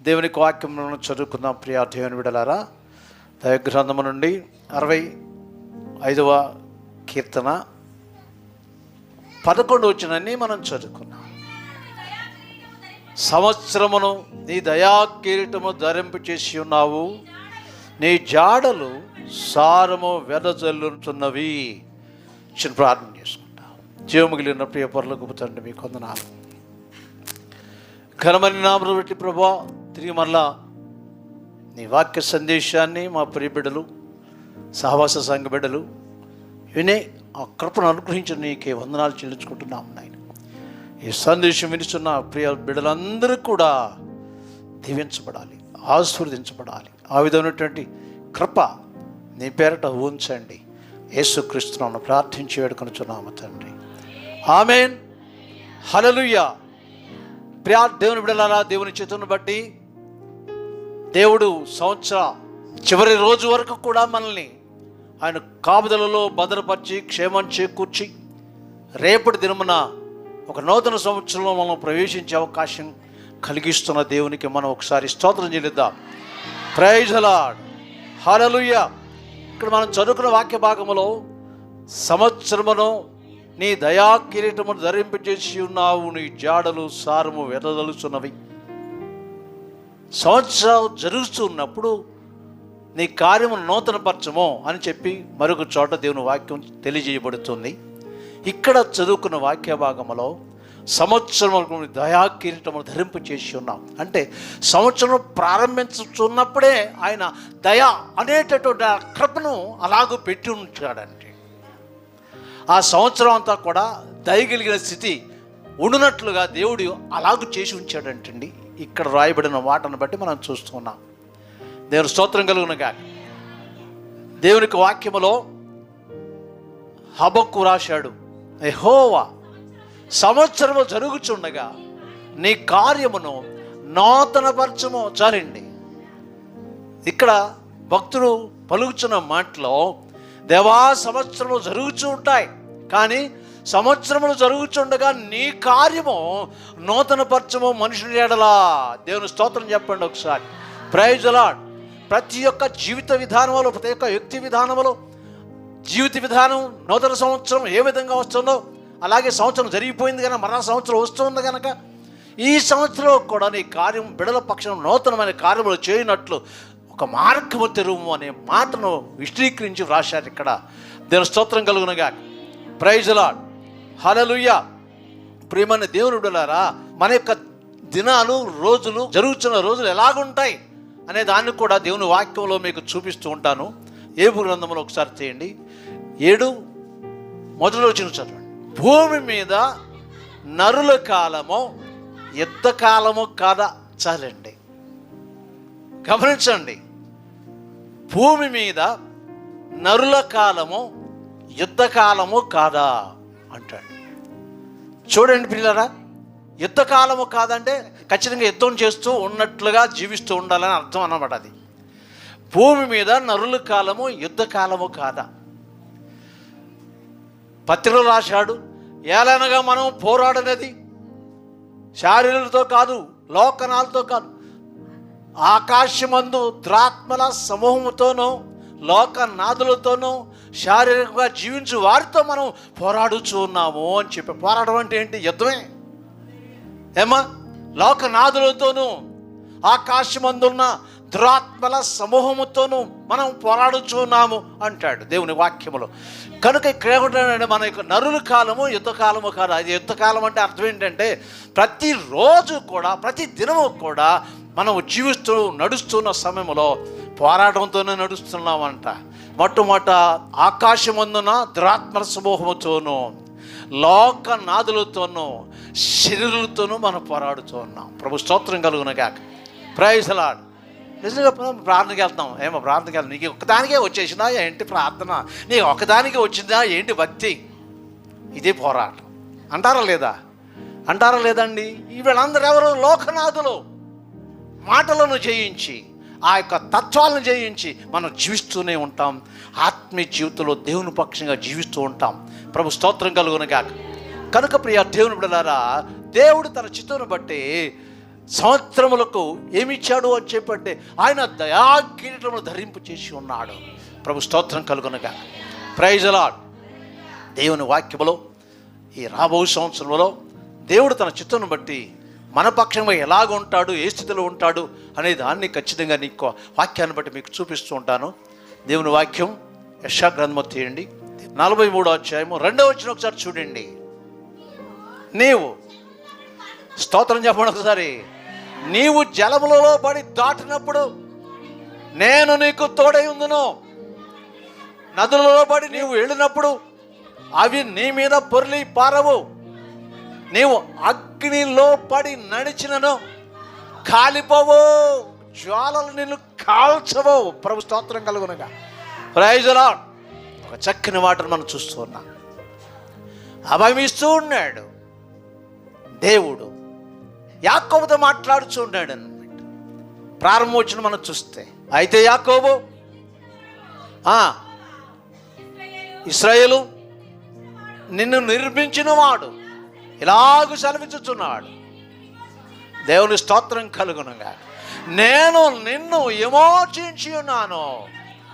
దేవునికి వాక్యములను చదువుకుందాం. ప్రియ దేవుని బిడ్డలారా, దైవగ్రంథము నుండి 65వ కీర్తన 11 వచనాన్ని మనం చదువుకున్నాం. సంవత్సరమును నీ దయా కిరీటము ధరింపు చేసి ఉన్నావు, నీ జాడలు సారము వెదజల్లుతున్నవి. చిన్న ప్రార్థన చేసుకుంటా. జీవమిగిలిన ప్రియ పరలోకపు తండ్రి, మీకు వందనాలు. ఘనమైన నామమును బట్టి ప్రభువా, తిరిగి మరలా నీ వాక్య సందేశాన్ని మా ప్రియ బిడ్డలు, సహవాస సంఘ బిడ్డలు వినే ఆ కృపను అనుగ్రహించిన నీకే వందనాలు చెల్లించుకుంటున్నాం నాయన. ఈ సందేశం వినిస్తున్న ప్రియ బిడ్డలందరూ కూడా దీవించబడాలి, ఆశీర్వదించబడాలి. ఆ విధమైనటువంటి కృప నీ పేరట ఉంచండి. యేసుక్రీస్తును ప్రార్థించి వేడుకొనుచున్నాము తండ్రి, ఆమేన్. హల్లెలూయా. ప్రియ దేవుని బిడ్డలారా, దేవుని చేతులను బట్టి దేవుడు సంవత్సర చివరి రోజు వరకు కూడా మనల్ని ఆయన కాపుదలలో భద్రపరిచి క్షేమం చేకూర్చి రేపటి దినమున ఒక నూతన సంవత్సరంలో మనం ప్రవేశించే అవకాశం కలిగిస్తున్న దేవునికి మనం ఒకసారి స్తోత్రం చెల్లిద్దాం. Praise the lord. హల్లెలూయా. ఇక్కడ మనం చదువుకున్న వాక్య భాగములో సంవత్సరమును నీ దయా కిరీటమును ధరింపజేసి ఉన్నావు, నీ జాడలు సారము వెదజల్లుచున్నవి. సంవత్సరం జరుగుతున్నప్పుడు నీ కార్యము నూతనపరచము అని చెప్పి మరొక చోట దేవుని వాక్యం తెలియజేయబడుతుంది. ఇక్కడ చదువుకున్న వాక్య భాగంలో సంవత్సరం దయా కిరీటమును ధరింపు చేసి ఉన్నాం అంటే సంవత్సరం ప్రారంభించుతున్నప్పుడే ఆయన దయ అనేటటువంటి ఆ కృపను అలాగూ పెట్టి ఉంచాడంటే ఆ సంవత్సరం అంతా కూడా దయగలిగిన స్థితి ఉండునట్లుగా దేవుడు అలాగూ చేసి ఉంచాడంటండి. ఇక్కడ రాయబడిన వాటను బట్టి మనం చూస్తున్నాం. దేవుని స్తోత్రం కలుగునుగా. దేవునికి వాక్యములో హబక్కు రాశాడు, యెహోవా సంవత్సరము జరుగుచుండగా నీ కార్యమును నూతనపరచము. చాలండి. ఇక్కడ భక్తుడు పలుకుచున్న మాటలో దేవా సంవత్సరములు జరుగుతూ ఉంటాయి, కానీ సంవత్సరములు జరుగుతుండగా నీ కార్యము నూతనపరచము మనుషుని ఎడలా. దేవుని స్తోత్రం చెప్పండి ఒకసారి. Praise the Lord. ప్రతి ఒక్క జీవిత విధానంలో, ప్రతి ఒక్క వ్యక్తి విధానంలో జీవిత విధానం నూతన సంవత్సరం ఏ విధంగా వస్తుందో అలాగే సంవత్సరం జరిగిపోయింది కనుక మరణ సంవత్సరం వస్తుంది కనుక ఈ సంవత్సరంలో కూడా నీ కార్యం బిడల పక్షం నూతనమైన కార్యములు చేయనట్లు ఒక మార్గము తెరువు అనే మాటను విశదీకరించి వ్రాశారు ఇక్కడ. దేవుని స్తోత్రం కలుగునుగా. Praise the lord. హల్లెలూయా. ప్రియమైన దేవుని బిడ్డలారా, మన యొక్క దినాలు రోజులు జరుగుతున్న రోజులు ఎలాగుంటాయి అనే దాన్ని కూడా దేవుని వాక్యంలో మీకు చూపిస్తూ ఉంటాను. ఏబు గ్రంథంలో ఒకసారి చేయండి. 7 మొదటి వచనం చదవండి. భూమి మీద నరుల కాలము యుద్ధ కాలము కాదా. చాలండి, గమనించండి. భూమి మీద నరుల కాలము యుద్ధ కాలము కాదా అంటాడు. చూడండి పిల్లరా, యుద్ధ కాలము కాదంటే ఖచ్చితంగా యుద్ధం చేస్తూ ఉన్నట్లుగా జీవిస్తూ ఉండాలని అర్థం అన్నమాట. అది భూమి మీద నరుల కాలము యుద్ధ కాలము కాదా. పత్రికలో రాశాడు, ఏలనగా మనం పోరాడనేది శారీరులతో కాదు, లోకనాలతో కాదు, ఆకాశమందు దురాత్మల సమూహముతోనూ లోకనాథులతోనూ శారీరకంగా జీవించు వారితో మనం పోరాడుచూ ఉన్నాము అని చెప్పి. పోరాటం అంటే ఏంటి? యుద్ధమే ఏమా. లోకనాథులతోనూ ఆకాశమందున్న దురాత్మల సమూహముతోనూ మనం పోరాడుచూ ఉన్నాము అంటాడు దేవుని వాక్యములో. కనుక ఇక్కడ ఏమంటాడంటే మన యొక్క నరుల కాలము యుద్ధ కాలము కాదు. అది యుద్ధ కాలం అంటే అర్థం ఏంటంటే ప్రతిరోజు కూడా ప్రతి దినము కూడా మనం జీవిస్తూ నడుస్తున్న సమయంలో పోరాటంతోనే నడుస్తున్నామంట. మొట్టమొదట ఆకాశమందున దురాత్మల సమూహముతోనూ లోకనాథులతోనూ శరీరులతోనూ మనం పోరాడుతూ ఉన్నాం. ప్రభు స్తోత్రం కలుగునుగాక. Praise the Lord. నిజంగా ప్రార్థనకి వెళ్తాం. ఏమో ప్రార్థనకి వెళ్తాం, నీకు ఒక్కదానికే వచ్చేసిందా ఏంటి ప్రార్థన, నీకు ఒక్కదానికే వచ్చిందా ఏంటి భక్తి? ఇదే పోరాటం అంటారా లేదా? అంటారా లేదండి? వీళ్ళందరూ ఎవరు? లోకనాథులు. మాటలను జయించి ఆ యొక్క తత్వాలను జయించి మనం జీవిస్తూనే ఉంటాం. ఆత్మీయ జీవితంలో దేవుని పక్షంగా జీవిస్తూ ఉంటాం. ప్రభు స్తోత్రం కలుగునుగాక. కనుక ప్రియ దేవుని బిడ్డలారా, దేవుడు తన చిత్తమును బట్టి సంవత్సరములకు ఏమిచ్చాడు అని చెప్పంటే ఆయన దయాకిరీటమును ధరింపు చేసి ఉన్నాడు. ప్రభు స్తోత్రం కలుగునగా. Praise the lord. దేవుని వాక్యములో ఈ రాబో సంవత్సరంలో దేవుడు తన చిత్తం బట్టి మన పక్షంగా ఎలాగ ఉంటాడు, ఏ స్థితిలో ఉంటాడు అనే దాన్ని ఖచ్చితంగా నీకు వాక్యాన్ని బట్టి మీకు చూపిస్తూ ఉంటాను. దేవుని వాక్యం యెషయా గ్రంథము తీయండి, 43వ అధ్యాయము 2వ వచనం ఒకసారి చూడండి. నీవు, స్తోత్రం చెప్పండి ఒకసారి, నీవు జలములలో పడి దాటినప్పుడు నేను నీకు తోడై ఉందును. నదులలో పడి నీవు వెళ్ళినప్పుడు అవి నీ మీద పొర్లి పారవు. నీవు అగ్నిలో పడి నడిచినను కాలిపోవు, జ్వాలలు నిన్ను కాల్చవు. ప్రభు స్తోత్రం కలుగునగా. Praise the lord. ఒక చక్కని మాటను మనం చూస్తూ ఉన్నాం. అభయమిస్తూ ఉన్నాడు దేవుడు, యాకోబుతో మాట్లాడుతూ ఉన్నాడు అన్నమాట. ప్రారంభోచన మనం చూస్తే, అయితే యాకోబు ఇశ్రాయేలు నిన్ను నిర్మించిన వాడు ఇలాగూ సెలవిచ్చుచున్నాడు. దేవుని స్తోత్రం కలుగునుగా. నేను నిన్ను విమోచించి ఉన్నాను,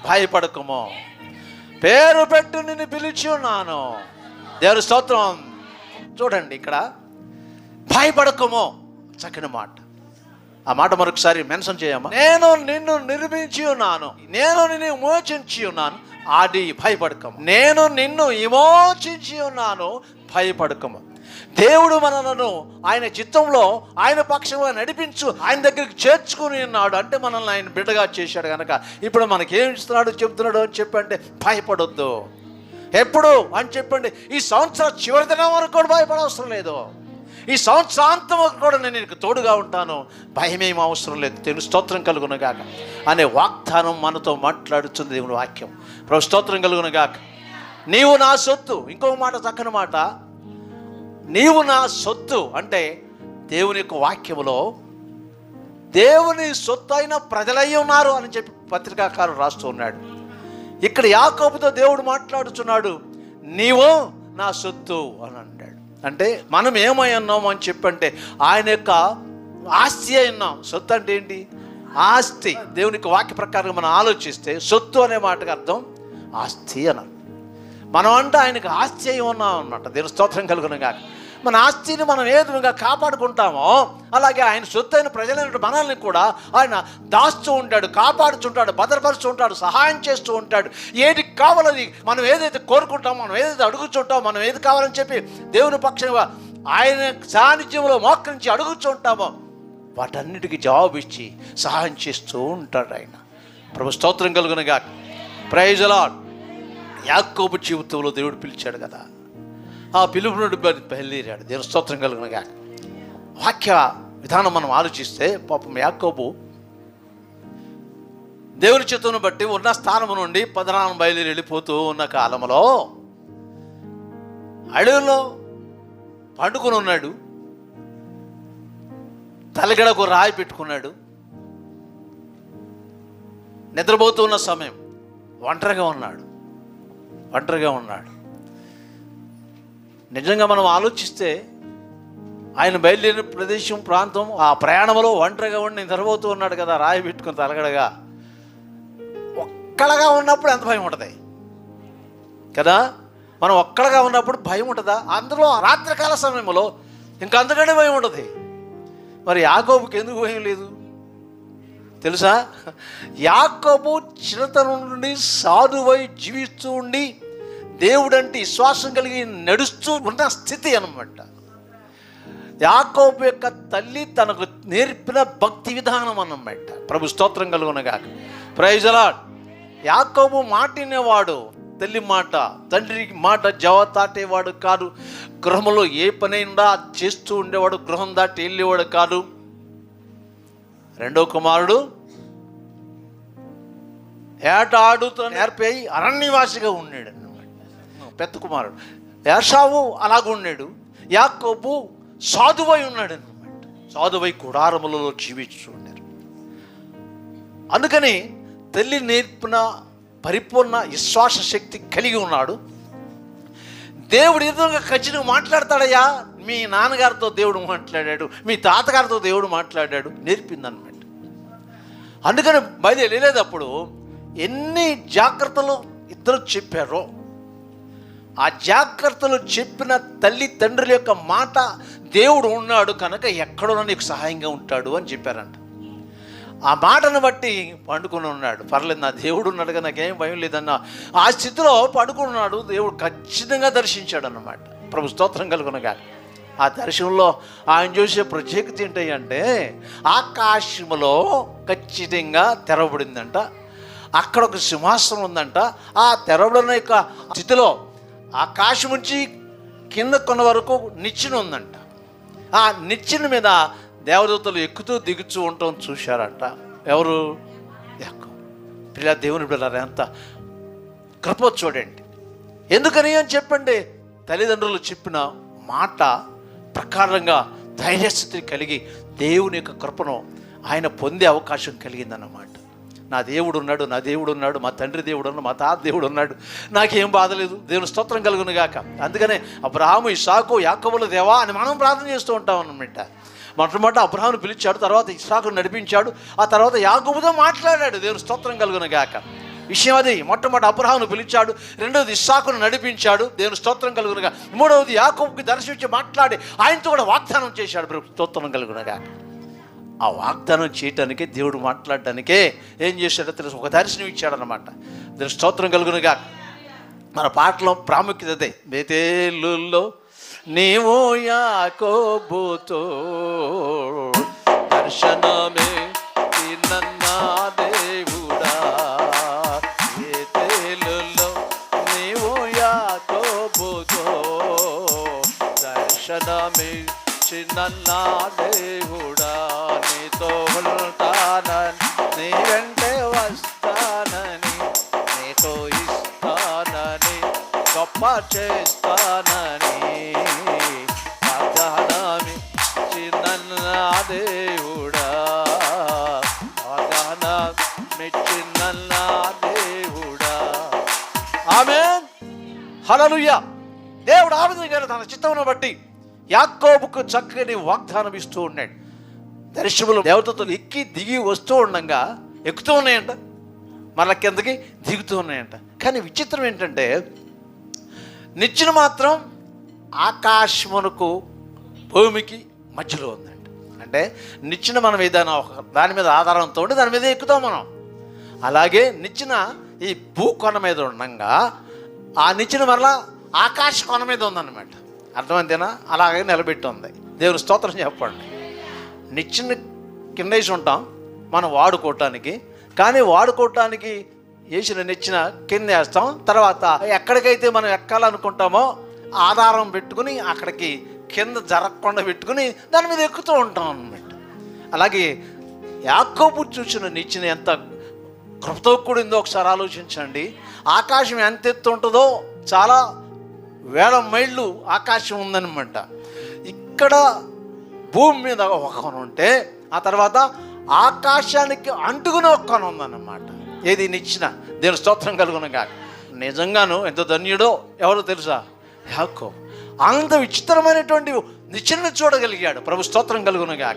భయపడకుము. పేరు పెట్టు నిన్ను పిలిచి ఉన్నాను. దేవుని స్తోత్రం. చూడండి ఇక్కడ, భయపడకుము, చక్కని మాట. ఆ మాట మరొకసారి మెన్షన్ చేయమ్మా. నేను నిన్ను నిర్మించి ఉన్నాను, నేను నిన్ను విమోచించి ఉన్నాను, అది భయపడకము. నేను నిన్ను విమోచించి ఉన్నాను, భయపడకము. దేవుడు మనలను ఆయన చిత్తంలో ఆయన పక్షంగా నడిపించు, ఆయన దగ్గరికి చేర్చుకుని ఉన్నాడు. అంటే మనల్ని ఆయన బిడ్డగా చేశాడు కనుక ఇప్పుడు మనకేం ఇస్తున్నాడు చెప్తున్నాడు అని చెప్పంటే భయపడొద్దు. ఎప్పుడు అని చెప్పండి, ఈ సంవత్సరం చివరి దినం వరకు కూడా భయపడవసరం లేదు. ఈ సంవత్సరాంతం కూడా నేను నీకు తోడుగా ఉంటాను, భయమేం అవసరం లేదు. దేవుని స్తోత్రం కలుగునగాక అనే వాగ్దానం మనతో మాట్లాడుతుంది దేవుని వాక్యం. ప్రభు స్తోత్రం కలుగునగాక. నీవు నా సొత్తు. ఇంకొక మాట, చక్కని మాట, నీవు నా సొత్తు అంటే దేవుని యొక్క వాక్యములో దేవుని సొత్తు అయిన ప్రజలై ఉన్నారు అని చెప్పి పత్రికాకారుడు రాస్తూ ఉన్నాడు. ఇక్కడ యాకోబుతో దేవుడు మాట్లాడుతున్నాడు, నీవు నా సొత్తు అని అంటాడు. అంటే మనం ఏమై ఉన్నాము అని చెప్పంటే ఆయన యొక్క ఆస్తి అయి ఉన్నాం. సొత్తు అంటే ఏంటి? ఆస్తి. దేవుని యొక్క వాక్య ప్రకారంగా మనం ఆలోచిస్తే సొత్తు అనే మాటకు అర్థం ఆస్తి అని. మనం అంటే ఆయనకు ఆస్తి అయి ఉన్నాం అన్నమాట. దేవుని స్తోత్రం కలుగునుగా. మన ఆస్తిని మనం ఏ విధంగా కాపాడుకుంటామో అలాగే ఆయన సొత్తు అయిన ప్రజలైన మనల్ని కూడా ఆయన దాస్తూ ఉంటాడు, కాపాడుతుంటాడు, భద్రపరుస్తూ ఉంటాడు, సహాయం చేస్తూ ఉంటాడు. ఏది కావాలని మనం ఏదైతే కోరుకుంటామో, మనం ఏదైతే అడుగుతుంటామో, మనం ఏది కావాలని చెప్పి దేవుని పక్షంగా ఆయన సాన్నిధ్యంలో మోకరించి అడుగుతుంటామో వాటన్నిటికీ జవాబు ఇచ్చి సహాయం చేస్తూ ఉంటాడు ఆయన. ప్రభు స్తోత్రం కలుగునుగా. Praise the lord. యాకోబు జీవితంలో దేవుడు పిలిచాడు కదా, ఆ పిలుపు నుండి బయలుదేరాడు. దేవుని స్తోత్రం కలుగునుగా. వాక్య విధానం మనం ఆలోచిస్తే పాపం యాకోబు దేవుని చిత్తును బట్టి ఉన్న స్థానం నుండి పదనాలను బయలుదేరి వెళ్ళిపోతూ ఉన్న కాలంలో అడవిలో పండుకొని ఉన్నాడు. తలగడకు రాయి పెట్టుకున్నాడు. నిద్రపోతూ ఉన్న సమయం ఒంటరిగా ఉన్నాడు. నిజంగా మనం ఆలోచిస్తే ఆయన బయలుదేరిన ప్రదేశం, ప్రాంతం, ఆ ప్రయాణంలో ఒంటరిగా ఉండి నిద్రపోతూ ఉన్నాడు కదా, రాయి పెట్టుకుని తలగడగా. ఒక్కడగా ఉన్నప్పుడు ఎంత భయం ఉంటుంది కదా. మనం ఒక్కడగా ఉన్నప్పుడు భయం ఉంటుందా? అందులో రాత్రికాల సమయంలో ఇంకా అంతకంటే భయం ఉంటుంది. మరి యాకోబుకి ఎందుకు భయం లేదు తెలుసా? యాకోబు చిన్నతనం నుండి సాధువై జీవిస్తూ ఉండి దేవుడంటే విశ్వాసం కలిగి నడుస్తూ ఉన్న స్థితి అన్నమాట. యాకోబు యొక్క తల్లి తనకు నేర్పిన భక్తి విధానం అన్నమాట. ప్రభు స్తోత్రం కలుగునగాక. Praise the lord. యాకోబు మాట వినేవాడు, తల్లి మాట, తండ్రి మాట జవాబు తాటేవాడు కాదు. గృహంలో ఏ పనైనా చేస్తూ ఉండేవాడు, గృహం దాటి వెళ్ళేవాడు కాదు. రెండో కుమారుడు ఏట ఆడుతూ నేర్పి అరణ్యవాసిగా ఉన్నాడు అన్నమాట. పెద్ద కుమారుడు ఏశావు అలాగ ఉన్నాడు. యాకోబు సాధువై ఉన్నాడు అన్నమాట. సాధువై గుడారములలో జీవిస్తూ ఉన్నారు. అందుకని తల్లి నేర్పిన పరిపూర్ణ విశ్వాస శక్తి కలిగి ఉన్నాడు. దేవుడు ఎదురుగా ఖచ్చితంగా మాట్లాడతాడయ్యా, మీ నాన్నగారితో దేవుడు మాట్లాడాడు, మీ తాతగారితో దేవుడు మాట్లాడాడు నేర్పిందనమాట. అందుకని బయలు వెళ్ళేటప్పుడు ఎన్ని జాగ్రత్తలు ఇద్దరు చెప్పారో, ఆ జాగ్రత్తలు చెప్పిన తల్లి తండ్రుల యొక్క మాట, దేవుడు ఉన్నాడు కనుక ఎక్కడో నీకు సహాయంగా ఉంటాడు అని చెప్పారంట. ఆ మాటను బట్టి పండుకుని ఉన్నాడు. పర్లేదు, నా దేవుడు ఉన్నాడుగా, నాకేం భయం లేదన్న ఆ స్థితిలో పడుకున్నాడు. దేవుడు ఖచ్చితంగా దర్శించాడు అన్నమాట. ప్రభు స్తోత్రం కలుగునగా. ఆ దర్శనంలో ఆయన చూసే ప్రత్యేకత ఏంటంటే, ఆకాశంలో ఖచ్చితంగా తెరవబడిందంట. అక్కడ ఒక సింహాసనం ఉందంట. ఆ తెరవబడిన యొక్క స్థితిలో ఆకాశం నుంచి కింద కొన్న వరకు నిచ్చెన ఉందంట. ఆ నిచ్చెన మీద దేవదూతలు ఎక్కుతూ దిగుతూ ఉండటం చూశారంట. ఎవరు? యాకోబు. పిల్ల దేవుని బిడ్డలారా, ఎంత కృప చూడండి. ఎందుకని అని చెప్పండి, తల్లిదండ్రులు చెప్పిన మాట ప్రకారంగా ధైర్యస్థితిని కలిగి దేవుని యొక్క కృపను ఆయన పొందే అవకాశం కలిగిందన్నమాట. నా దేవుడు ఉన్నాడు, నా దేవుడు ఉన్నాడు, మా తండ్రి దేవుడు ఉన్నాడు, మా తాత దేవుడు ఉన్నాడు, నాకేం బాధ లేదు, దేవుని స్తోత్రం కలుగును గాక. అందుకనే అబ్రహాము, ఇస్సాకు, యాకోబుల దేవా అని మనం ప్రార్థన చేస్తూ ఉంటాం అన్నమాట. మొట్టమొదట అబ్రహామును పిలిచాడు, తర్వాత ఇస్సాకును నడిపించాడు, ఆ తర్వాత యాకోబుతో మాట్లాడాడు. దేవుని స్తోత్రం కలుగును గాక. విషయం అది. మొట్టమొదటి అబ్రహామును పిలిచాడు, రెండవది ఇస్సాకును నడిపించాడు, దేవుని స్తోత్రం కలుగునుగా. మూడవది యాకోబుకి దర్శించి మాట్లాడి ఆయనతో కూడా వాగ్దానం చేశాడు, స్తోత్రం కలుగునుగా. ఆ వాగ్దానం చేయటానికే, దేవుడు మాట్లాడటానికే ఏం చేశాడో తెలుసు, ఒక దర్శనం ఇచ్చాడనమాట. దేవుని స్తోత్రం కలుగునుగా. మన పాటలో ప్రాముఖ్యత అదే. బేతేలులో నీవు యాకోబుతో దర్శనమే నన్నా దేవుడా, బేతేలులో నీవు యాకోబుతో దర్శనమే చిన్న దేవుడా, నీతో ఉంటానని, నీ వెంటే వస్తానని, నీతో ఇస్తానని, గొప్ప చేస్తానని వాగ్దానమి చిన్న దేవుడా, వాగ్దానమి చిన్న దేవుడా. ఆమేన్, హల్లెలూయా. దేవుడు ఆ విధంగా తన చిత్తమును బట్టి యాకోబుకు చక్కని వాగ్దానం ఇస్తూ ఉన్నాడు. దర్శనములు దేవతలు ఎక్కి దిగి వస్తూ ఉండగా, ఎక్కుతూ ఉన్నాయంట, మళ్ళీ కిందకి దిగుతూ ఉన్నాయంట. కానీ విచిత్రం ఏంటంటే, నిచ్చెన మాత్రం ఆకాశమునకు భూమికి మధ్యలో ఉందంట. అంటే నిచ్చెన మనం ఏదైనా ఒక దాని మీద ఆధారంతో ఉంటే దాని మీద ఎక్కుతాం మనం. అలాగే నిచ్చెన ఈ భూ కొన మీద ఉండగా, ఆ నిచ్చెన మరలా ఆకాశ కొన మీద ఉందన్నమాట. అర్థమైందేనా? అలాగే నిలబెట్టి ఉంది. దేవుని స్తోత్రం చెప్పండి. నిచ్చెన కింద వేసి ఉంటాం మనం వాడుకోవటానికి, కానీ వాడుకోవటానికి వేసిన నిచ్చెన కింద వేస్తాం. తర్వాత ఎక్కడికైతే మనం ఎక్కాలనుకుంటామో ఆధారం పెట్టుకుని అక్కడికి కింద జరగకుండా పెట్టుకుని దాని మీద ఎక్కుతూ ఉంటాం అన్నమాట. అలాగే యాకోబు చూసిన నిచ్చెన ఎంత కృపతో కూడిందో ఒకసారి ఆలోచించండి. ఆకాశం ఎంత ఎత్తు ఉంటుందో, చాలా వేల మైళ్ళు ఆకాశం ఉందన్నమాట. ఇక్కడ భూమి మీద ఒక కొన ఉంటే, ఆ తర్వాత ఆకాశానికి అంటుకుని ఒక కొన ఉందన్నమాట. ఏది? నిచ్చెన. దేవుని స్తోత్రం కలుగునుగా. నిజంగాను ఎంత ధన్యుడో ఎవరో తెలుసా? యాకోబు. అంత విచిత్రమైనటువంటి నిచ్చెనను చూడగలిగాడు. ప్రభు స్తోత్రం కలుగునుగా.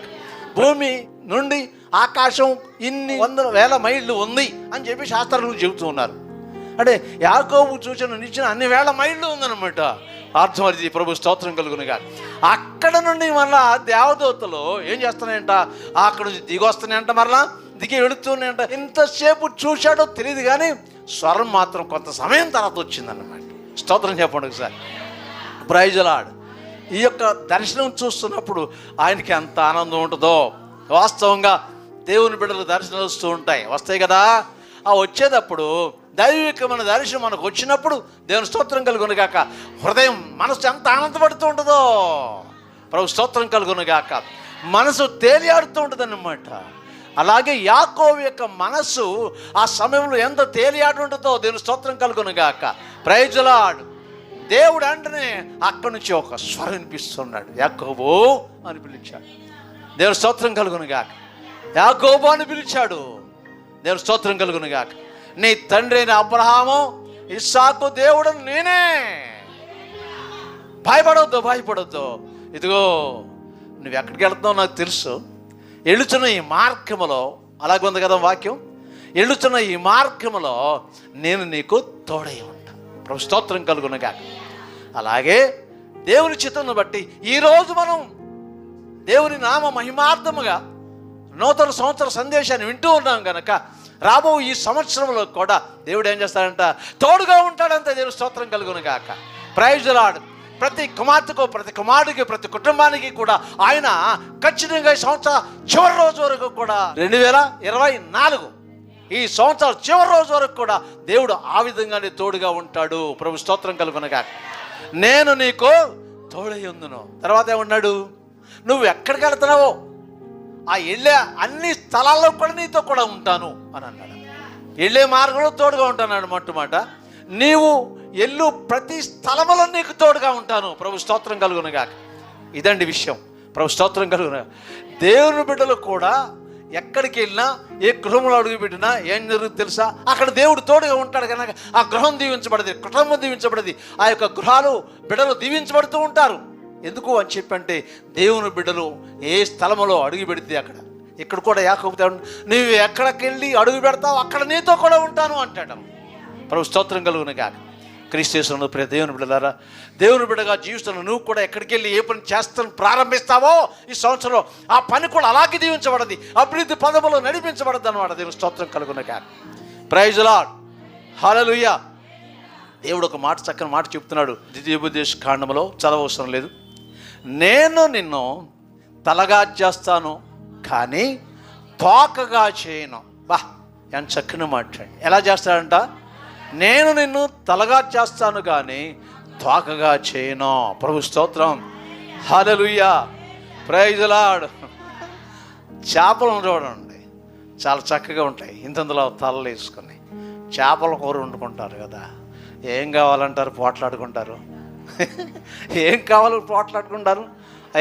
భూమి నుండి ఆకాశం ఇన్ని వందల వేల మైళ్ళు ఉంది అని చెప్పి శాస్త్రజ్ఞులు చెబుతూ ఉన్నారు. అంటే యాకోబు చూసిన నిచ్చెన అన్ని వేల మైళ్ళు ఉందన్నమాట. అర్థం అది. ప్రభు స్తోత్రం కలుగునుగా. అక్కడ నుండి మళ్ళా దేవదూతలు ఏం చేస్తున్నాయంట, అక్కడ నుంచి దిగి వస్తున్నాయంట, మరలా దిగి వెళుతున్నాయంట. ఇంతసేపు చూశాడో తెలియదు, కానీ స్వరం మాత్రం కొంత సమయం తర్వాత వచ్చిందన్నమాట. స్తోత్రం చెప్పండి ఒకసారి. Praise the Lord. ఈ యొక్క దర్శనం చూస్తున్నప్పుడు ఆయనకి ఎంత ఆనందం ఉంటుందో. వాస్తవంగా దేవుని బిడ్డలు దర్శనాలు వస్తూ ఉంటాయి, వస్తాయి కదా. ఆ వచ్చేటప్పుడు దైవికమైన దర్శనం మనకు వచ్చినప్పుడు దేవుని స్తోత్రం కలుగునుగాక. హృదయం, మనసు ఎంత ఆనందపడుతూ ఉంటుందో. ప్రభు స్తోత్రం కలుగునుగాక. మనసు తేలియాడుతూ ఉంటుంది అన్నమాట. అలాగే యాకోబు యొక్క మనసు ఆ సమయంలో ఎంత తేలియాడు ఉంటుందో. దేవుని స్తోత్రం కలుగునుగాక. Praise the Lord. దేవుడు అంటనే అక్కడి నుంచి ఒక స్వరం వినిపిస్తున్నాడు. యాకోబు అని పిలిచాడు. దేవుని స్తోత్రం కలుగునుగాక. యాకోబు అని పిలిచాడు. దేవుని స్తోత్రం కలుగునుగాక. నీ తండ్రి అయిన అబ్రహాము, ఇస్సాకు దేవుడు నేనే. భయపడొద్దు, భయపడొద్దు. ఇదిగో నువ్వు ఎక్కడికి వెళ్తున్నావు నాకు తెలుసు, వెళ్ళుచున్న ఈ మార్గములో, అలాగే ఉంది కదా వాక్యం, వెళ్ళుచున్న ఈ మార్గములో నేను నీకు తోడై ఉంటా. ప్రభు స్తోత్రం కలుగునుగా. అలాగే దేవుని చిత్తాన్ని బట్టి ఈరోజు మనం దేవుని నామ మహిమార్థముగా నూతన సంవత్సర సందేశాన్ని వింటూ ఉన్నాం కనుక రాబో ఈ సంవత్సరంలో కూడా దేవుడు ఏం చేస్తాడంట, తోడుగా ఉంటాడంటే దేవుని స్తోత్రం కలుగునుగాక. Praise the Lord. ప్రతి కుమార్తెకు, ప్రతి కుమారుడికి, ప్రతి కుటుంబానికి కూడా ఆయన ఖచ్చితంగా ఈ సంవత్సర చివరి రోజు వరకు కూడా 2024 ఈ సంవత్సరం చివరి రోజు వరకు కూడా దేవుడు ఆ విధంగానే తోడుగా ఉంటాడు. ప్రభు స్తోత్రం కలుగునుగాక. నేను నీకు తోడై ఉందును. తర్వాత ఏమన్నాడు, నువ్వు ఎక్కడికి వెళ్తున్నావో ఆ వెళ్ళే అన్ని స్థలాల్లో కూడా నీతో కూడా ఉంటాను అని అన్నాడు. వెళ్ళే మార్గంలో తోడుగా ఉంటాను మొట్టమాట. నీవు ఎల్లు ప్రతి స్థలములో నీకు తోడుగా ఉంటాను. ప్రభు స్తోత్రం కలుగునుగాక. ఇదండి విషయం. ప్రభు స్తోత్రం కలుగును. దేవుని బిడ్డలు కూడా ఎక్కడికి వెళ్ళినా, ఏ గృహంలో అడుగు పెట్టినా ఏం జరుగుతుంది తెలుసా, అక్కడ దేవుడు తోడుగా ఉంటాడు కనుక ఆ గృహం దీవించబడది, కుటుంబం దీవించబడది, ఆ యొక్క గృహాలు బిడ్డలు దీవించబడుతూ ఉంటారు. ఎందుకు అని చెప్పంటే దేవుని బిడ్డలు ఏ స్థలంలో అడుగు పెడితే అక్కడ, ఇక్కడ కూడా యాకోబు నువ్వు ఎక్కడికి వెళ్ళి అడుగు పెడతావు అక్కడ నీతో కూడా ఉంటాను అంటాడు. ప్రభు స్తోత్రం కలుగునుగాక. క్రీస్తు యేసునందు ప్రియ దేవుని బిడ్డలారా, దేవుని బిడ్డగా జీవిస్తున్న నువ్వు కూడా ఎక్కడికి వెళ్ళి ఏ పని చేస్తాను ప్రారంభిస్తావో ఈ సంవత్సరంలో ఆ పని కూడా అలాగే దీవించబడది, అభివృద్ధి పదములో నడిపించబడద్దు అన్నమాట. దేవుని స్తోత్రం కలుగునుగాక. Praise the lord. హల్లెలూయా. దేవుడు ఒక మాట, చక్కని మాట చెప్తున్నాడు ద్వితీయోపదేశ కాండములో, చదవవసరం లేదు. నేను నిన్ను తలగా చేస్తాను కానీ తోకగా చేయను. బా, ఎంత చక్కని మాట. ఎలా చేస్తాడంట, నేను నిన్ను తలగా చేస్తాను కానీ తోకగా చేయను. ప్రభు స్తోత్రం. హల్లెలూయా. Praise the lord. చేపలను చూడండి, చాలా చక్కగా ఉంటాయి. ఇంతందులో తలలు వేసుకొని చేపల కూర వండుకుంటారు కదా. ఏం కావాలంటారు, పోట్లాడుకుంటారు. ఏం కావాలి పోట్లాడుకుంటారు.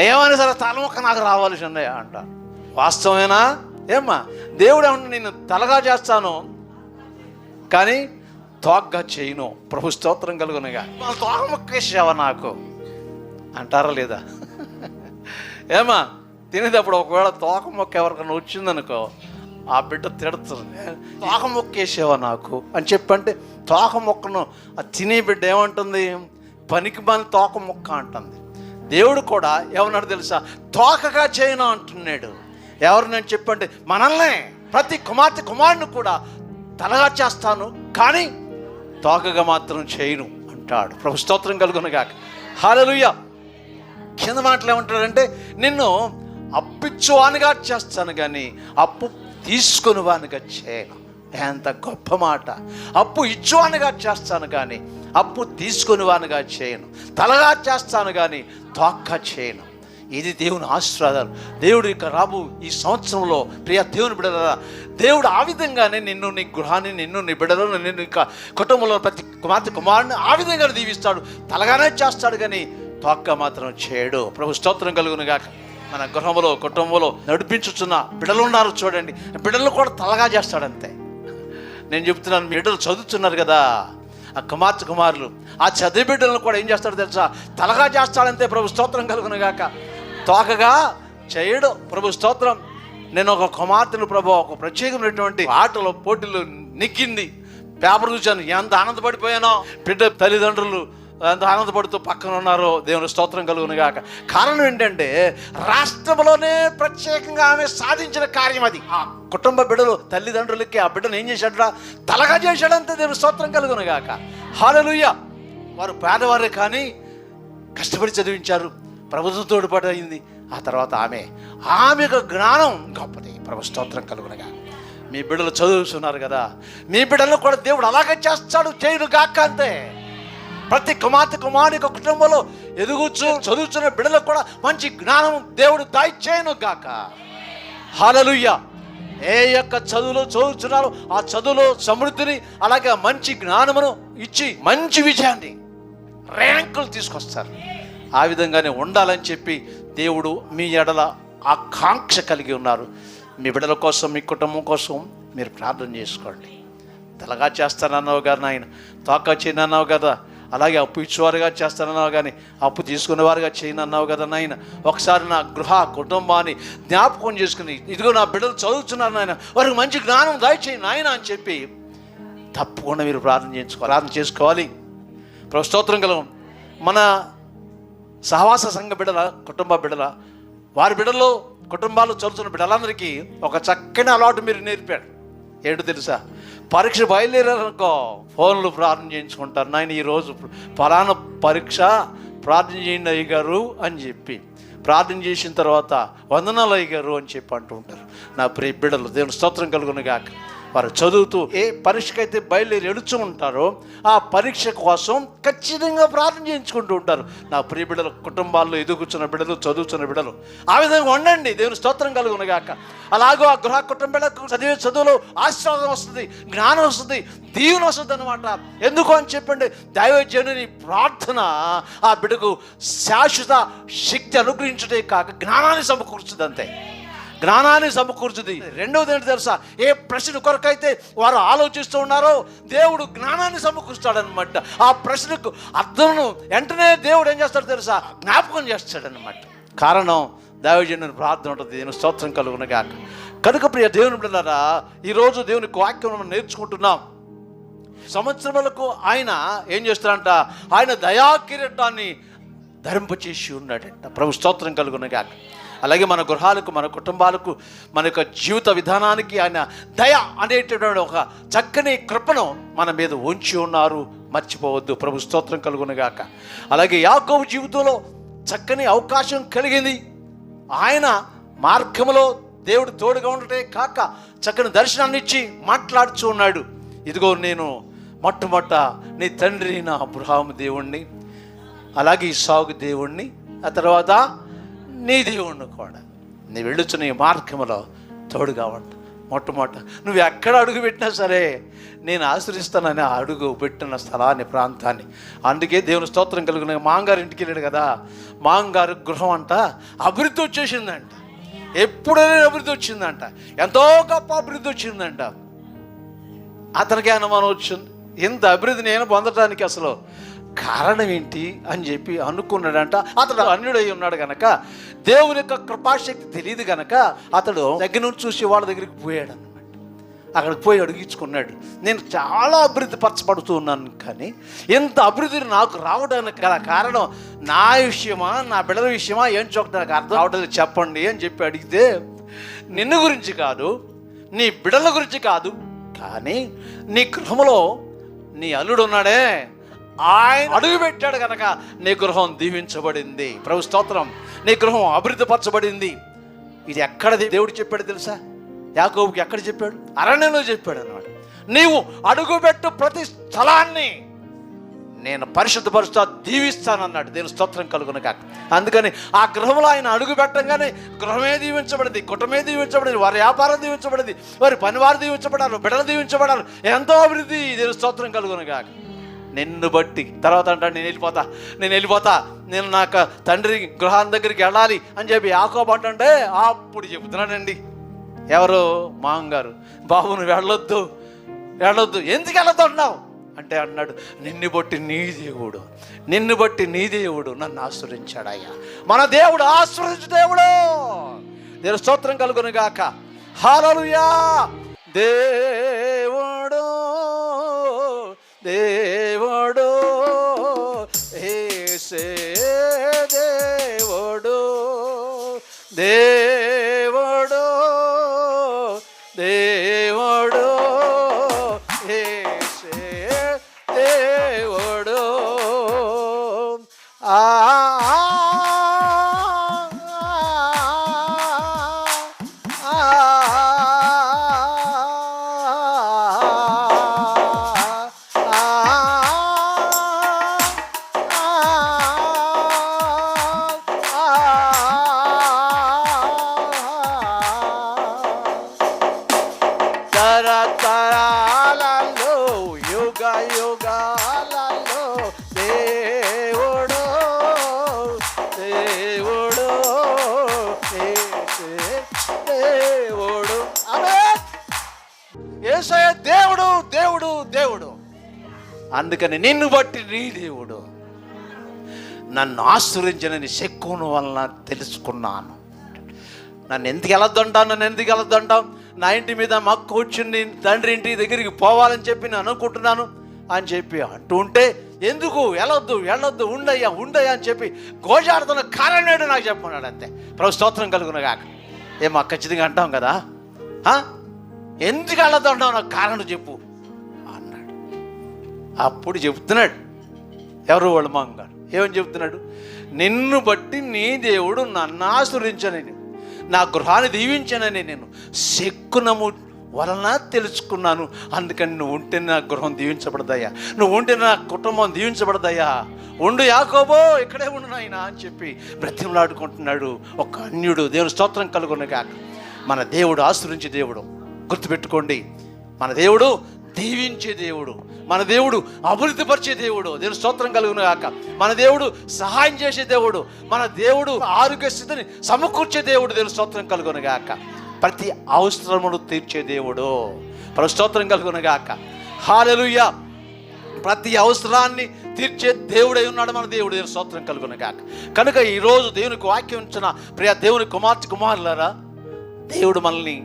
ఏమైనా సరే తలముక్క నాకు రావాల్సి ఉన్నాయా అంటారు. వాస్తవమేనా? ఏమ్మా, దేవుడు ఏమన్నా నిన్ను తలగా చేస్తాను కానీ తోకగా చేయను. ప్రభు స్తోత్రం కలుగునుగా. తోక మొక్కేసావా నాకు అంటారా లేదా? ఏమా, తినేటప్పుడు ఒకవేళ తోక మొక్క ఎవరికైనా వచ్చిందనుకో ఆ బిడ్డ తిడుతుంది, తోక మొక్కేసావా నాకు అని చెప్పంటే తోక మొక్కను ఆ తినే బిడ్డ ఏమంటుంది, పనికి మన తోక మొక్క అంటుంది. దేవుడు కూడా ఏమన్నాడు తెలుసా, తోకగా చేయను అంటున్నాడు. ఎవరు నేను చెప్పంటే మనల్నే, ప్రతి కుమార్తె కుమారుని కూడా తలగా చేస్తాను కానీ తోకగా మాత్రం చేయను అంటాడు. ప్రభు స్తోత్రం కలుగునుగాక. హల్లెలూయా. కింద మాటలు ఏమంటాడంటే, నిన్ను అప్పిచ్చువానిగా చేస్తాను కానీ అప్పు తీసుకుని వానిగా చేయను. ఎంత గొప్ప మాట. అప్పు ఇచ్చువానిగా చేస్తాను కానీ అప్పు తీసుకుని వానిగా చేయను. తలగా చేస్తాను కానీ తోకగా చేయను. ఇది దేవుని ఆశీర్వాదాలు. దేవుడు ఇక రాబు ఈ సంవత్సరంలో ప్రియ దేవుని బిడ్డలారా, దేవుడు ఆ విధంగానే నిన్ను, నీ గృహాన్ని, నిన్ను, నీ బిడ్డలను, నిన్ను ఇక కుటుంబంలో ప్రతి కుమార్తె కుమారుని ఆ విధంగా దీవిస్తాడు. తలగానే చేస్తాడు కానీ తోకగా మాత్రం చేయడు. ప్రభు స్తోత్రం కలుగునుగాక. మన గృహంలో, కుటుంబంలో నడిపించుచున్న బిడ్డలు ఉన్నారు చూడండి, బిడ్డలు కూడా తలగా చేస్తాడంతే. నేను చెప్తున్నాను, బిడ్డలు చదువుతున్నారు కదా, ఆ కుమార్తె కుమారులు, ఆ చదివి బిడ్డలను కూడా ఏం చేస్తాడో తెలుసా, తలగా చేస్తాడంతే. ప్రభు స్తోత్రం కలుగునుగాక. తోకగా చేయడు. ప్రభు స్తోత్రం. నేను ఒక కుమార్తెను ప్రభు ఒక ప్రత్యేకమైనటువంటి ఆటలో పోటీలు నెక్కింది. పేపర్ చూశాను, ఎంత ఆనందపడిపోయానో. బిడ్డ తల్లిదండ్రులు ఎంత ఆనందపడుతూ పక్కన ఉన్నారో. దేవుని స్తోత్రం కలుగునుగాక. కారణం ఏంటంటే రాష్ట్రంలోనే ప్రత్యేకంగా ఆమె సాధించిన కార్యం అది. ఆ కుటుంబ బిడ్డలు తల్లిదండ్రులకి ఆ బిడ్డను ఏం చేశాడరా, తలగా చేశాడంతే. దేవుని స్తోత్రం కలుగునుగాక. హల్లెలూయా. వారు పేదవారే కానీ కష్టపడి చదివించారు. ప్రభుత్వం తోడ్పాటు అయింది. ఆ తర్వాత ఆమె యొక్క జ్ఞానం గొప్పది. ప్రభు స్తోత్రం కలుగునుగా. మీ బిడ్డలు చదువుతున్నారు కదా, మీ బిడ్డలను కూడా దేవుడు అలాగే చేస్తాడు, చేయడు గాక అంతే. ప్రతి కుమార్తె కుమారుని కుటుంబంలో చదువుతున్న బిడ్డలకు కూడా మంచి జ్ఞానం దేవుడు దయచేయను గాక. హల్లెలూయా. ఏ యొక్క చదువులో చదువుతున్నారో ఆ చదువులో సమృద్ధిని, అలాగే మంచి జ్ఞానమును ఇచ్చి మంచి విజయాన్ని, ర్యాంకులు తీసుకొస్తారు. ఆ విధంగానే ఉండాలని చెప్పి దేవుడు మీ ఎడల ఆకాంక్ష కలిగి ఉన్నారు. మీ బిడ్డల కోసం, మీ కుటుంబం కోసం మీరు ప్రార్థన చేసుకోండి. తలగా చేస్తానన్నావు కదా నాయన, తోక చేయనన్నావు కదా, అలాగే అప్పు ఇచ్చేవారుగా చేస్తానన్నావు, కానీ అప్పు తీసుకునేవారుగా చేయనన్నావు కదా నాయన. ఒకసారి నా కుటుంబాన్ని జ్ఞాపకం చేసుకుని, ఇదిగో నా బిడ్డలు చదువుతున్నారు నాయన, వారికి మంచి జ్ఞానం దయచేయి నాయన అని చెప్పి తప్పకుండా మీరు ప్రార్థన చేసుకోవాలి. ప్రభు స్తోత్రం కలుగు. మన సహవాస సంఘ బిడ్డల, కుటుంబ బిడ్డల, వారి బిడ్డల్లో కుటుంబాలు చదువుతున్న బిడ్డలందరికీ ఒక చక్కని అలవాటు మీరు నేర్పాడు. ఏంటో తెలుసా? పరీక్ష బయలుదేరారనుకో ఫోన్లు ప్రార్థన చేయించుకుంటారు. నాయన ఈరోజు ఫలానా పరీక్ష ప్రార్థన చేయండి అయ్యగారు అని చెప్పి ప్రార్థన చేసిన తర్వాత వందనాలు అయ్యగారు అని చెప్పి అంటూ ఉంటారు. నా ప్రియ బిడ్డలు, దేవుని స్తోత్రం కలుగును గాక. వారు చదువుతూ ఏ పరీక్షకైతే బయలుదేరి ఎడుచు ఉంటారో ఆ పరీక్ష కోసం ఖచ్చితంగా ప్రార్థన చేయించుకుంటూ ఉంటారు. నా ప్రియ బిడ్డలు, కుటుంబాల్లో ఎదుగుచున్న బిడ్డలు, చదువుతున్న బిడ్డలు ఆ విధంగా ఉండండి. దేవుని స్తోత్రం కలుగునుగాక. అలాగో ఆ గృహ కుటుంబాలకు చదివే చదువులో ఆశీర్వాదం వస్తుంది, జ్ఞానం వస్తుంది, దీవెన వస్తుంది అనమాట. ఎందుకు అని చెప్పండి, దైవజనుని ప్రార్థన ఆ బిడ్డకు శాశ్వత శక్తి అనుగ్రహించడే కాక జ్ఞానాన్ని సమకూర్చుది. అంతే, జ్ఞానాన్ని సమకూర్చుది. రెండవది ఏంటి తెలుసా? ఏ ప్రశ్న కొరకైతే వారు ఆలోచిస్తూ ఉన్నారో దేవుడు జ్ఞానాన్ని సమకూర్చుతాడనమాట. ఆ ప్రశ్నకు అర్థమును వెంటనే దేవుడు ఏం చేస్తాడు తెలుసా? జ్ఞాపకం చేస్తాడనమాట. కారణం దైవజనుని ప్రార్థన ఉంటుంది. దేవుని స్తోత్రం కలుగునుగాక. కనుక ప్రియ దేవుని బిడ్డలారా, ఈరోజు దేవుని వాక్యం మనం నేర్చుకుంటున్నాం. సంవత్సరములకు ఆయన ఏం చేస్తాడంట? ఆయన దయాకిరీటాన్ని ధరింపచేసి ఉన్నాడంట. ప్రభు స్తోత్రం కలుగునుగాక. అలాగే మన గృహాలకు, మన కుటుంబాలకు, మన యొక్క జీవిత విధానానికి ఆయన దయ అనేటటువంటి ఒక చక్కని కృపను మన మీద ఉంచి ఉన్నారు. మర్చిపోవద్దు. ప్రభు స్తోత్రం కలుగునుగాక. అలాగే యాకోబు జీవితంలో చక్కని అవకాశం కలిగింది. ఆయన మార్గంలో దేవుడు తోడుగా ఉండటే కాక చక్కని దర్శనాన్ని ఇచ్చి మాట్లాడుతూ ఉన్నాడు. ఇదిగో నేను మొట్టమొదట నీ తండ్రి నా అబ్రహాము దేవుణ్ణి, అలాగే ఇస్సాకు దేవుణ్ణి, ఆ తర్వాత నీ దేవుణ్ణి కూడా. నీ వెళ్ళుచున్న ఈ మార్గంలో తోడుగా ఉంట. మొట్టమొదట నువ్వు ఎక్కడ అడుగు పెట్టినా సరే నేను ఆశ్రయిస్తానని అడుగు పెట్టిన స్థలాన్ని, ప్రాంతాన్ని. అందుకే దేవుని స్తోత్రం కలుగున. మాంగారు ఇంటికి వెళ్ళాడు కదా, మాంగారు గృహం అంట అభివృద్ధి వచ్చేసిందంట. ఎప్పుడైనా అభివృద్ధి వచ్చిందంట, ఎంతో గొప్ప అభివృద్ధి వచ్చిందంట. అతనికి అనుమానం వచ్చింది, ఇంత అభివృద్ధి నేను పొందడానికి అసలు కారణం ఏంటి అని చెప్పి అనుకున్నాడంట. అతడు అన్యుడై ఉన్నాడు కనుక, దేవుని యొక్క కృపాశక్తి తెలియదు కనుక అతడు దగ్గర నుంచి చూసి వాళ్ళ దగ్గరికి పోయాడు అనమాట. అక్కడికి పోయి అడిగించుకున్నాడు, నేను చాలా అభివృద్ధి పరచబడుతూ ఉన్నాను, కానీ ఇంత అభివృద్ధి నాకు రావడానికి గల కారణం నా విషయమా, నా బిడ్డల విషయమా, ఏం చోట నాకు అర్థం రావట్లేదు, చెప్పండి అని చెప్పి అడిగితే, నిన్ను గురించి కాదు, నీ బిడ్డల గురించి కాదు, కానీ నీ గృహంలో నీ అల్లుడు ఉన్నాడే, ఆయన అడుగు పెట్టాడు కనుక నీ గృహం దీవించబడింది. ప్రభు స్తోత్రం. నీ గృహం అభివృద్ధి పరచబడింది. ఇది ఎక్కడ దేవుడు చెప్పాడు తెలుసా? యాకోబుకి ఎక్కడ చెప్పాడు? అరణ్యంలో చెప్పాడు అన్నమాట. నీవు అడుగుపెట్టు ప్రతి స్థలాన్ని నేను పరిశుద్ధపరుస్తా, దీవిస్తానన్నాడు. దేవుని స్తోత్రం కలుగునుగాక. అందుకని ఆ గృహంలో ఆయన అడుగు పెట్టంగానే గృహమే దీవించబడింది, కుటుంబమే దీవించబడింది, వారి వ్యాపారం దీవించబడింది, వారి పనివారు దీవించబడారు, బిడ్డలు దీవించబడారు. ఎంతో అభివృద్ధి. దేవుని స్తోత్రం కలుగునుగాక. నిన్ను బట్టి తర్వాత అంటాడు, నేను వెళ్ళిపోతా, నేను నాకు తండ్రి గృహాన్ని దగ్గరికి వెళ్ళాలి అని చెప్పి యాకోబు అంటుంటే అప్పుడు చెబుతున్నాడండి ఎవరు? మాంగారు, బాబు నువ్వు వెళ్ళొద్దు, ఎందుకు వెళ్ళొద్దు అన్నావు అంటే అన్నాడు, నిన్ను బట్టి నీ దేవుడు నన్ను ఆశ్రయించాడయ్యా. మన దేవుడు ఆశ్రయించు దేవుడు. నేను స్తోత్రం కలుగునుగాక. హల్లెలూయా. దేవుడు యేసే దేవుడు యేసే దేవుడు. తరతరాలలో యుగ యుగాలలో దేవుడు దేవుడు. ఆమేన్. యేసయ్య దేవుడు దేవుడు దేవుడు. అందుకని నిన్ను బట్టి నీ దేవుడు నన్ను ఆశ్రయించనని శక్కును వలన తెలుసుకున్నాను. నన్ను ఎందుకు వెళ్ళొద్దంటావు, నా ఇంటి మీద మక్కు వచ్చింది, తండ్రి ఇంటి దగ్గరికి పోవాలని చెప్పి నేను అనుకుంటున్నాను అని చెప్పి అంటూ ఉంటే, ఎందుకు వెళ్ళొద్దు ఉండయ్యా అని చెప్పి గోజాడుతున్న కారణం ఏంటో నాకు చెప్పన్నాడు. అంతే. ప్రభు స్తోత్రం కలుగును గాక. ఏమో ఖచ్చితంగా అంటాం కదా, ఎందుకు వెళ్ళొద్దు అంటావు, నాకు కారణం చెప్పు అన్నాడు. అప్పుడు చెప్తున్నాడు ఎవరు వాళ్ళ మామగారు ఏమని చెప్తున్నాడు, నిన్ను బట్టి నీ దేవుడు నన్ను ఆశ్రయించనని, నా గృహాన్ని దీవించనని నేను శకునము వలన తెలుసుకున్నాను. అందుకని నువ్వు ఉంటే నా గృహం దీవించబడదయ్యా, నువ్వు ఉంటే నా కుటుంబం దీవించబడదయ్యా, ఉండు యాకోబో ఇక్కడే ఉండు నాయనా అని చెప్పి బ్రతిమలాడుకుంటున్నాడు ఒక అన్యుడు. దేవుని స్తోత్రం కలుగును గాక. మన దేవుడు ఆశ్రయించే దేవుడు. గుర్తుపెట్టుకోండి, మన దేవుడు దీవించే దేవుడు, మన దేవుడు అభివృద్ధిపరిచే దేవుడు. దేవుని స్తోత్రం కలుగును గాక. మన దేవుడు సహాయం చేసే దేవుడు, మన దేవుడు ఆరోగ్య స్థితిని సమకూర్చే దేవుడు. దేవుని స్తోత్రం కలుగును గాక. ప్రతి అవసరమును తీర్చే దేవుడు. ప్రభు స్తోత్రం కలుగును గాక. హల్లెలూయా. ప్రతి అవసరాన్ని తీర్చే దేవుడై ఉన్నాడు మన దేవుడు. దేవుని స్తోత్రం కలుగును గాక. కనుక ఈరోజు దేవునికి వాక్యం ఇచ్చిన ప్రియ దేవుని కుమారులారా, దేవుడు మనల్ని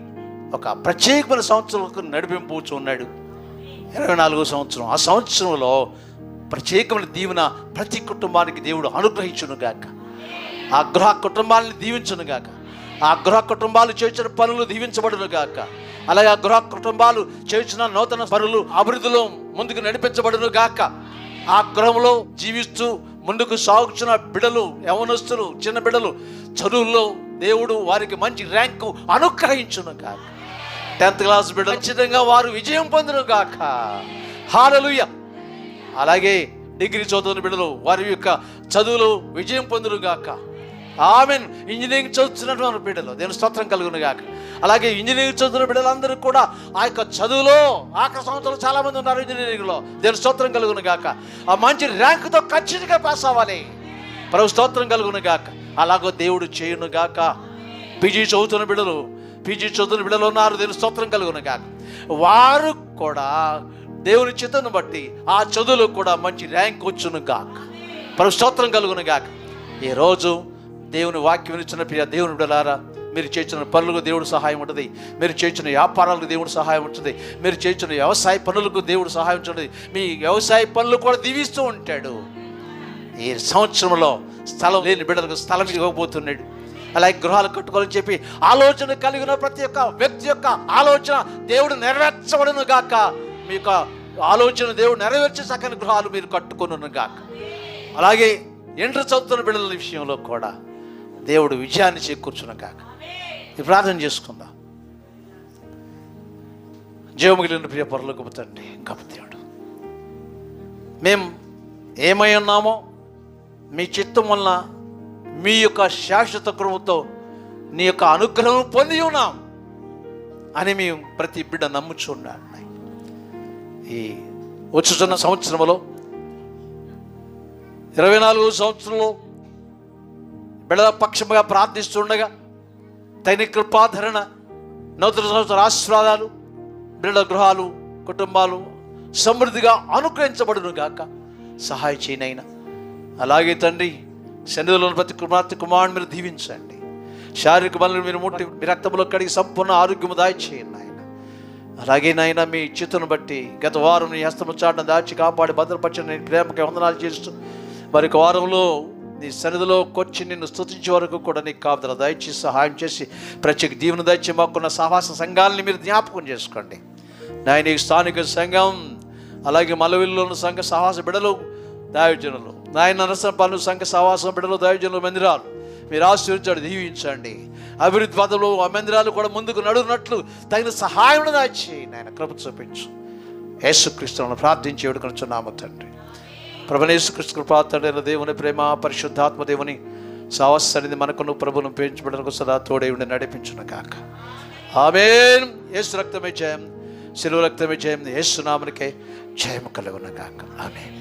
ఒక ప్రత్యేకమైన సంవత్సరంకు నడిపింపుచూ ఉన్నాడు. 24వ సంవత్సరం. ఆ సంవత్సరంలో ప్రత్యేకమైన దీవెన ప్రతి కుటుంబానికి దేవుడు అనుగ్రహించును గాక. ఆ గృహ కుటుంబాలను దీవించును గాక. ఆ గృహ కుటుంబాలు చేసిన పనులు దీవించబడును గాక. అలాగే ఆ గృహ కుటుంబాలు చేసిన నూతన పనులు అభివృద్ధిలో ముందుకు నడిపించబడును గాక. ఆ గృహంలో జీవిస్తూ ముందుకు సాగుతున్న బిడ్డలు, యవనస్తులు, చిన్న బిడ్డలు చదువుల్లో దేవుడు వారికి మంచి ర్యాంకు అనుగ్రహించును గాక. 10th క్లాస్ బిడ్డలు ఖచ్చితంగా వారు విజయం పొందును గాక. హల్లెలూయా. అలాగే డిగ్రీ చదువుతున్న బిడ్డలు వారి యొక్క చదువులు విజయం పొందును గాక. ఆమెన్. ఇంజనీరింగ్ చదువుతున్నటువంటి బిడ్డలు దేవుని స్తోత్రం కలుగును గాక. అలాగే ఇంజనీరింగ్ చదువుతున్న బిడ్డలందరూ కూడా ఆ యొక్క చదువులో ఆఖరి సంవత్సరం చాలామంది ఉన్నారు ఇంజనీరింగ్లో. దేవుని స్తోత్రం కలుగును గాక. ఆ మంచి ర్యాంకుతో ఖచ్చితంగా పాస్ అవ్వాలి. ప్రభు స్తోత్రం కలుగును గాక. అలాగో దేవుడు చేయును గాక. పీజీ చదువుతున్న బిడ్డలు ఉన్నారు. దేవుని స్తోత్రం కలుగును గాక. వారు కూడా దేవుని చిత్తను బట్టి ఆ చదువులో కూడా మంచి ర్యాంక్ వచ్చును గాక. ప్రభు స్తోత్రం కలుగును గాక. ఈరోజు దేవుని వాక్యం ఇచ్చిన ప్రియ దేవుని బిడ్డలారా, మీరు చేసిన పనులకు దేవుడు సహాయం ఉంటుంది, మీరు చేసిన వ్యాపారాలకు దేవుడు సహాయం ఉంటుంది, మీరు చేసిన వ్యవసాయ పనులకు దేవుడు సహాయం ఉంటుంది. మీ వ్యవసాయ పనులు కూడా దీవిస్తూ ఉంటాడు. ఈ సంవత్సరంలో స్థలం లేని బిడ్డలకు స్థలం ఇవ్వబోతున్నాడు. అలాగే గృహాలు కట్టుకోవాలని చెప్పి ఆలోచన కలిగిన ప్రతి ఒక్క వ్యక్తి యొక్క ఆలోచన దేవుడు నెరవేర్చబడును గాక. మీ యొక్క ఆలోచన దేవుడు నెరవేర్చే చక్కని గృహాలు మీరు కట్టుకొనును గాక. అలాగే ఇంటర్ చదువుతున్న బిడ్డల విషయంలో కూడా దేవుడు విజయాన్ని చేకూర్చును గాక. ఈ ప్రార్థన చేసుకుందాం. జీవమిగిలిన ప్రియ పరలోకపు తండ్రి, గొప్ప దేవుడు, మేము ఏమై ఉన్నామో మీ చిత్తం వలన మీ యొక్క శాశ్వత కృపతో నీ యొక్క అనుగ్రహం పొంది ఉన్నాం అని మేము ప్రతి బిడ్డ నమ్ముచున్నాడు. ఈ వచ్చుచున్న సంవత్సరంలో 24వ సంవత్సరంలో బిడ్డల పక్షముగా ప్రార్థిస్తుండగా తగిన కృపాధరణ, నూతన సంవత్సర ఆశీర్వాదాలు బిడ్డల గృహాలు, కుటుంబాలు సమృద్ధిగా అనుగ్రహించబడును గాక. సహాయ చేయనైనా. అలాగే తండ్రి, శనిలోని ప్రతి కుమారుని మీరు దీవించండి. శారీరక బలను మీరు ముట్టి మీ రక్తంలో కడిగి సంపూర్ణ ఆరోగ్యము దాయిచేయండి నాయన. అలాగే నాయన మీ చిత్తును బట్టి గత వారం నీ హస్తము చాటును దాచి కాపాడి భద్రపరిచిన నేను ప్రేమకి వందనాలు చేస్తూ మరొక వారంలో నీ సన్నిధిలోకి వచ్చి నిన్ను స్తుతించే వరకు కూడా నీకు కాపుదల దయచేసి సహాయం చేసి ప్రత్యేక దీవెన దయచి మాకున్న సహవాస సంఘాలని మీరు జ్ఞాపకం చేసుకోండి నాయన. ఈ స్థానిక సంఘం, అలాగే మలవిల్లులోని సంఘ సహవాస బిడలు, దైవజనులు, నాయన నరసంపాలు సంఘ సహవాస బిడలు, దైవజనులు, మందిరాలు మీరు ఆశీర్వదించండి, దీవించండి. అభివృద్ధి పదవులు ఆ మందిరాలు కూడా ముందుకు నడునట్లు తగిన సహాయం దాచి నాయన కృప చూపించు. యేసుక్రీస్తును ప్రార్థించి వేడుకొనుచున్నాము తండ్రి. ప్రభువైన యేసుక్రీస్తు కృప, తండ్రి దేవుని ప్రేమ, పరిశుద్ధాత్మ దేవుని సహవాసాన్ని మనకును ప్రభువును పెంచబడకు సదా తోడై ఉండి నడిపించును గాక. ఆమేన్. యేసు రక్తమే జయం, శిలువ రక్తమే జయం, యేసు నామమునకే జయము కలుగును గాక. ఆమేన్.